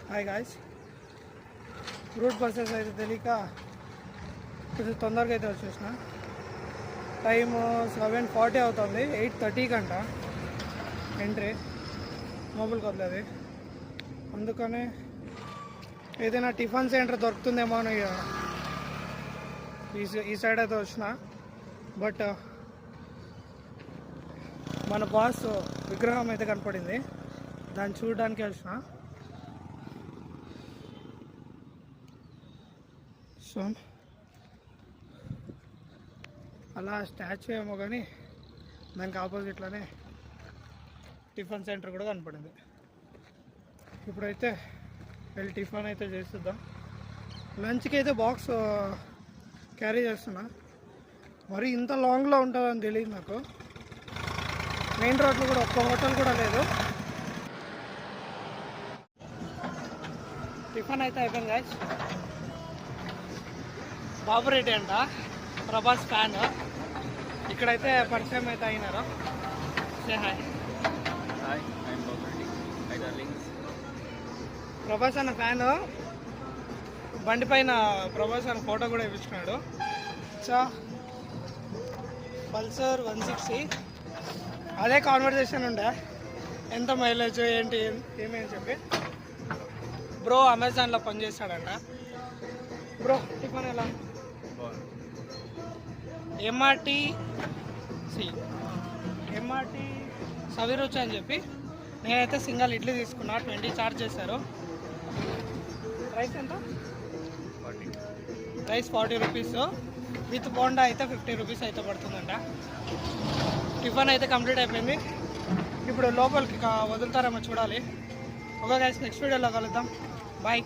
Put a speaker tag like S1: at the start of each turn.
S1: Hi guys, route buses అయితే తెలియక కొంచెం తొందరగా అయితే వచ్చేసిన. టైము 7:40 అవుతుంది. 8:30 అంట ఎంట్రీ మొబైల్కి వదలది. అందుకనే ఏదైనా టిఫిన్ సెంటర్ దొరుకుతుందేమో అని ఈ సైడ్ అయితే వచ్చిన. బట్ మన బాస్ విగ్రహం అయితే కనపడింది, దాన్ని చూడడానికి వచ్చిన. సో అలా స్టాచ్యూ ఏమో కానీ దానికి ఆపోజిట్లోనే టిఫిన్ సెంటర్ కూడా కనపడింది. ఇప్పుడైతే వెళ్ళి టిఫిన్ అయితే చేస్తుందాం. లంచ్కి అయితే బాక్స్ క్యారీ చేస్తున్నా. మరి ఇంత లాంగ్లో ఉంటుందని తెలియదు నాకు. మెయిన్ రోడ్లో కూడా ఒక్క హోటల్ కూడా లేదు. టిఫిన్ అయితే అయిపోయింది గాయ్స్. బాబురెడ్డి అంట, ప్రభాస్ ఫ్యాన్. ఇక్కడైతే పరిచయం అయితే అయినారు. Say hi. ప్రభాస్ అన్న ఫ్యాన్. బండి పైన ప్రభాస్ అన్న ఫోటో కూడా ఇప్పించుకున్నాడు. పల్సర్ 160. అదే కాన్వర్జేషన్ ఉండే, ఎంత మైలేజ్ ఏంటి ఏమేమి చెప్పి. బ్రో అమెజాన్లో పనిచేస్తాడంట. బ్రో టిఫిన్ ఎలా? ఎంఆర్టీ సవిరుచి అని చెప్పి నేనైతే సింగల్ ఇడ్లీ తీసుకున్నా. 20 ఛార్జ్ చేశారు. రైస్ ఎంత? Rice 40 rupees. విత్ బోండా అయితే 50 రూపీస్ అయితే పడుతుందంట. టిఫిన్ అయితే కంప్లీట్ అయిపోయింది. ఇప్పుడు లోపలికి వదులుతారేమో చూడాలి. ఓకే గైస్, నెక్స్ట్ వీడియోలో కలుద్దాం. బాయ్.